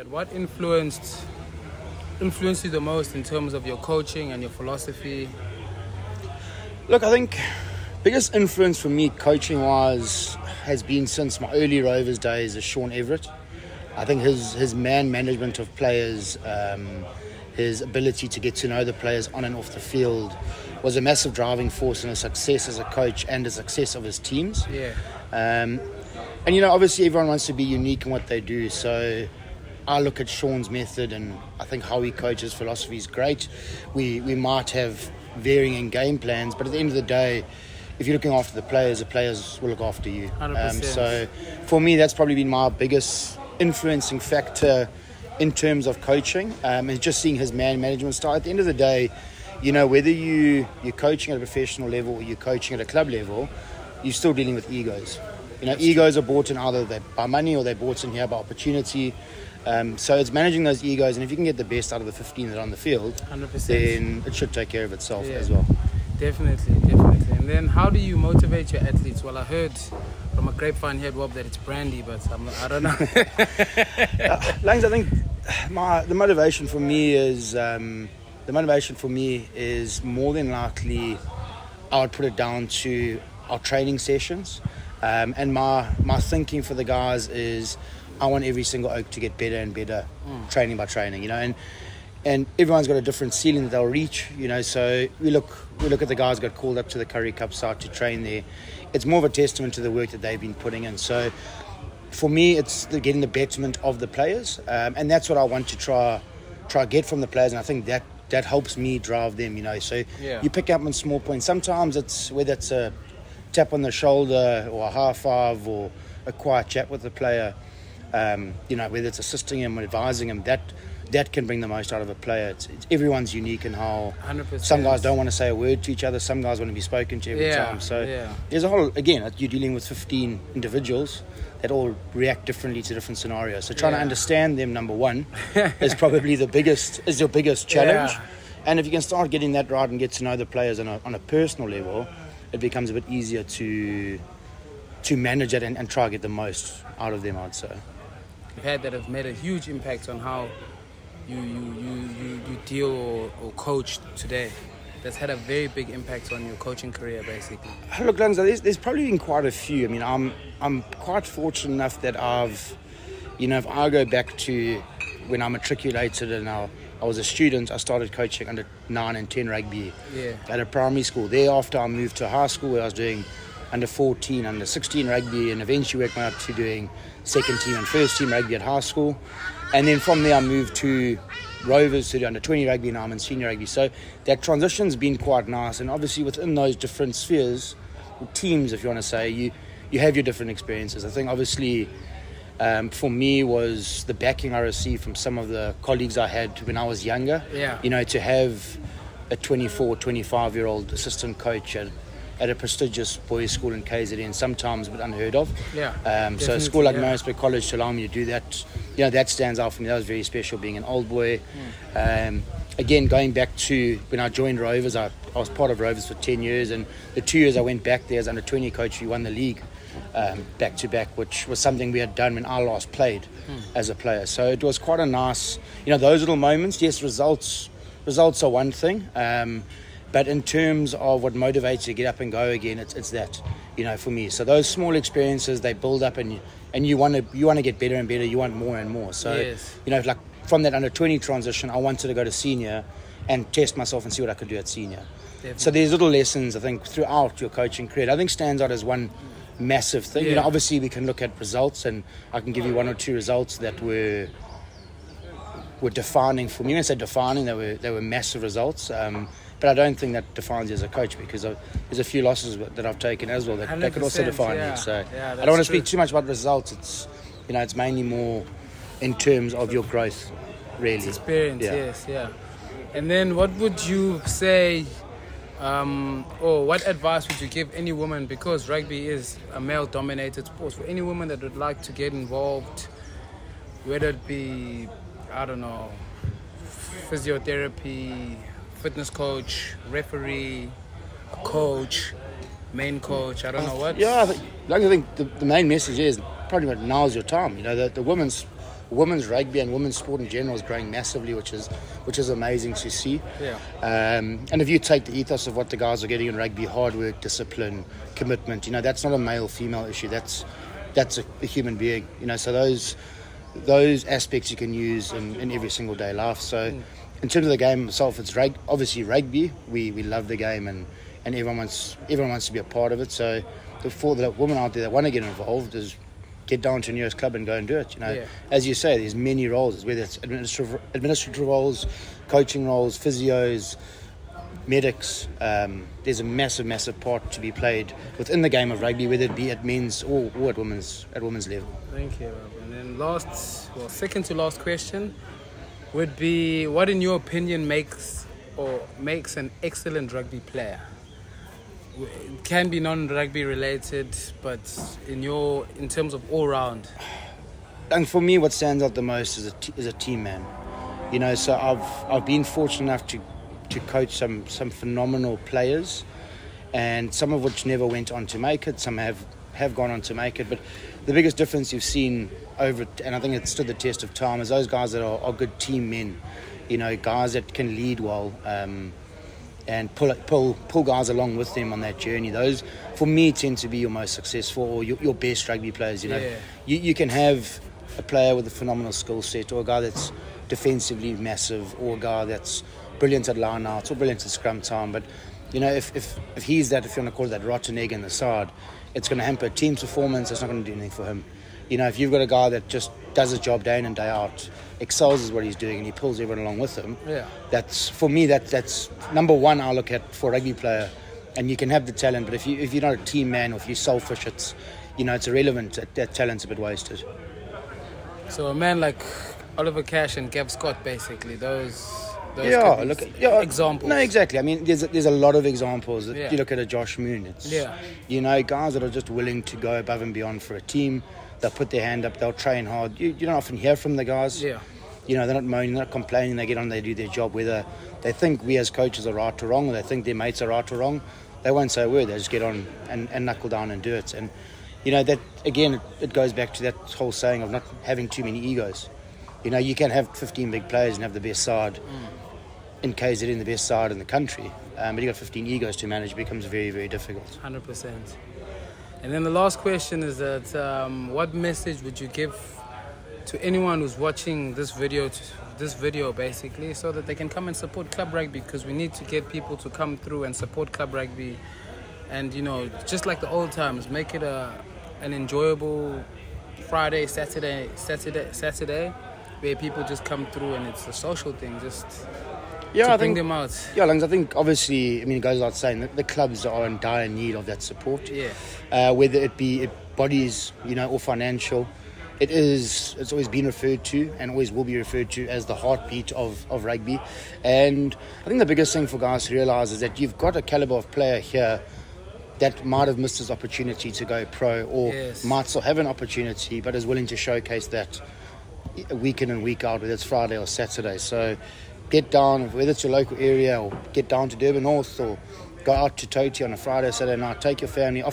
what influenced you the most in terms of your coaching and your philosophy? Look, I think biggest influence for me coaching-wise has been since my early Rovers days is Sean Everett. I think his man management of players, his ability to get to know the players on and off the field was a massive driving force in his success as a coach and the success of his teams. Yeah. And, you know, obviously everyone wants to be unique in what they do. So I look at Sean's method and I think how he coaches philosophy is great. We might have varying game plans, but at the end of the day, if you're looking after the players will look after you. 100%. So for me, that's probably been my biggest influencing factor in terms of coaching, is just seeing his man management style. At the end of the day, you know, whether you're coaching at a professional level or you're coaching at a club level, you're still dealing with egos. You know, egos are bought in either by money or they're bought in here by opportunity. So it's managing those egos, and if you can get the best out of the 15 that are on the field, 100%. then it should take care of itself as well. Definitely. And then how do you motivate your athletes? Well, I heard from a grapevine here at Wob that it's brandy, but I don't know. Langs, I think the motivation for me is more than likely I would put it down to our training sessions, and my thinking for the guys is I want every single oak to get better and better, training by training, you know, and everyone's got a different ceiling that they'll reach, you know. So we look at the guys who got called up to the Curry Cup side to train there. It's more of a testament to the work that they've been putting in. So for me, it's getting the betterment of the players, and that's what I want to try get from the players, and I think that helps me drive them, you know. So you pick up on small points. Sometimes it's whether it's a tap on the shoulder or a high five or a quiet chat with the player, you know, whether it's assisting him or advising him, that can bring the most out of a player. Everyone's unique in how 100%. Some guys don't want to say a word to each other, some guys want to be spoken to every time. So there's a whole, again, you're dealing with 15 individuals that all react differently to different scenarios. So trying to understand them, number one, is probably your biggest challenge. And if you can start getting that right and get to know the players on a personal level, it becomes a bit easier to manage it and try to get the most out of them, I'd say. You've had that have made a huge impact on how you deal or coach today. That's had a very big impact on your coaching career, basically. Look, Lanza, there's probably been quite a few. I mean, I'm quite fortunate enough that I've, you know, if I go back to when I matriculated and I was a student, I started coaching under 9 and 10 rugby at a primary school. Thereafter, I moved to high school where I was doing under 14, under 16 rugby, and eventually worked my way up to doing second team and first team rugby at high school. And then from there I moved to Rovers to do under 20 rugby, and I'm in senior rugby. So that transition's been quite nice, and obviously within those different spheres, or teams if you want to say, you have your different experiences. I think obviously for me was the backing I received from some of the colleagues I had when I was younger. You know, to have a 24, 25-year-old assistant coach at a prestigious boys' school in KZN, sometimes a bit unheard of. So a school like Maritzburg College to allow me to do that, you know, that stands out for me. That was very special, being an old boy. Again, going back to when I joined Rovers, I was part of Rovers for 10 years, and the 2 years I went back there as under 20 coach, we won the league back to back, which was something we had done when I last played as a player. So it was quite a nice, you know, those little moments. Yes, results are one thing, but in terms of what motivates you to get up and go again, it's that, you know, for me. So those small experiences, they build up, and you want to get better and better. You want more and more. So you know, like from that under 20 transition, I wanted to go to senior and test myself and see what I could do at senior. So there's little lessons, I think, throughout your coaching career. I think stands out as one massive thing. You know, obviously we can look at results, and I can give you 1 or 2 results that were defining for me. When I say defining, they were massive results. But I don't think that defines you as a coach, because there's a few losses that I've taken as well that could also define you. So I don't want to speak too much about results. It's, you know, it's mainly more in terms of your growth, really. It's experience, And then what would you say, or what advice would you give any woman, because rugby is a male-dominated sport, for any woman that would like to get involved, whether it be, I don't know, physiotherapy, fitness coach, referee, coach, main coach, I don't know what. I think the main message is probably now's your time. You know, the women's women's rugby and women's sport in general is growing massively, which is amazing to see. Yeah. And if you take the ethos of what the guys are getting in rugby, hard work, discipline, commitment, that's not a male-female issue. That's a human being. So those aspects you can use in every single day life. So in terms of the game itself, it's obviously rugby. We love the game, and everyone wants to be a part of it. So for the women out there that want to get involved, is get down to your nearest club and go and do it. As you say, there's many roles, whether it's administrative roles, coaching roles, physios, medics. There's a massive part to be played within the game of rugby, whether it be at men's or at women's level. Thank you, Rob. And then second to last question would be, what in your opinion makes an excellent rugby player? It can be non-rugby related, but in terms of all round. And for me, what stands out the most is a team man. So I've been fortunate enough to coach some phenomenal players, and some of which never went on to make it. Some have gone on to make it, but the biggest difference you've seen and I think it stood the test of time, is those guys that are good team men. Guys that can lead well. And pull guys along with them on that journey. Those, for me, tend to be your most successful or your best rugby players. You can have a player with a phenomenal skill set, or a guy that's defensively massive, or a guy that's brilliant at line outs or brilliant at scrum time. But if he's that, if you want to call it that rotten egg in the side, it's going to hamper a team's performance. It's not going to do anything for him. If you've got a guy that just does his job day in and day out, excels at what he's doing, and he pulls everyone along with him, that's, for me, that's number one I look at for a rugby player. And you can have the talent, but if you're not a team man, or if you're selfish, it's irrelevant. That talent's a bit wasted. So a man like Oliver Cash and Gav Scott, basically, those examples. No, exactly. I mean, there's a lot of examples. You look at a Josh Moon. It's guys that are just willing to go above and beyond for a team. They'll put their hand up. They'll train hard. You don't often hear from the guys. They're not moaning. They're not complaining. They get on. They do their job. Whether they think we as coaches are right or wrong, or they think their mates are right or wrong, they won't say a word. They just get on and knuckle down and do it. And that again, it goes back to that whole saying of not having too many egos. You can have 15 big players and have the best side. In KZN, the best side in the country, but you got 15 egos to manage. It becomes very, very difficult. 100%. And then the last question is that what message would you give to anyone who's watching this video basically, so that they can come and support club rugby? Because we need to get people to come through and support club rugby, and just like the old times, make it an enjoyable Friday, Saturday, where people just come through and it's a social thing, just to bring them out. I think obviously, it goes without saying that the clubs are in dire need of that support. Whether it be bodies, or financial. It's always been referred to and always will be referred to as the heartbeat of rugby. And I think the biggest thing for guys to realise is that you've got a calibre of player here that might have missed his opportunity to go pro, or might still have an opportunity but is willing to showcase that week in and week out, whether it's Friday or Saturday. So get down, whether it's your local area, or get down to Durban North, or go out to Toti on a Friday or Saturday night. Take your family.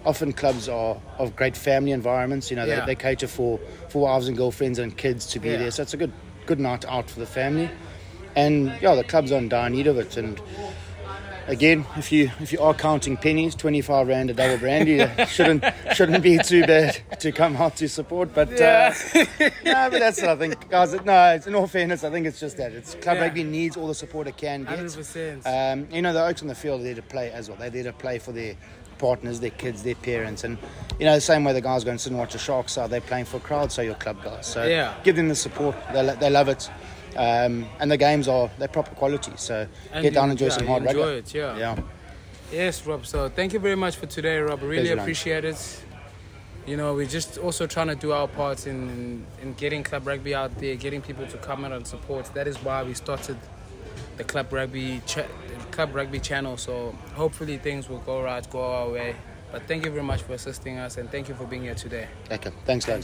Often clubs are of great family environments. They cater for wives and girlfriends and kids to be there. So it's a good night out for the family. And the clubs are in dire need of it. And again, if you are counting pennies, 25 Rand a double brandy shouldn't be too bad to come out to support. But but that's what I think, guys. No, it's in all fairness, I think it's just that club rugby needs all the support it can get. 100%. The Oaks on the field are there to play as well. They're there to play for their partners, their kids, their parents, and the same way the guys go and sit and watch the Sharks are, they're playing for a crowd. So your club guys. So give them the support. They love it. And the games they're proper quality, so get down and enjoy some hard rugby. Enjoy it, Yes, Rob. So thank you very much for today, Rob. Really appreciate it. We're just also trying to do our part in getting club rugby out there, getting people to come out and support. That is why we started the club rugby channel. So hopefully things will go our way. But thank you very much for assisting us, and thank you for being here today. Okay, thanks guys.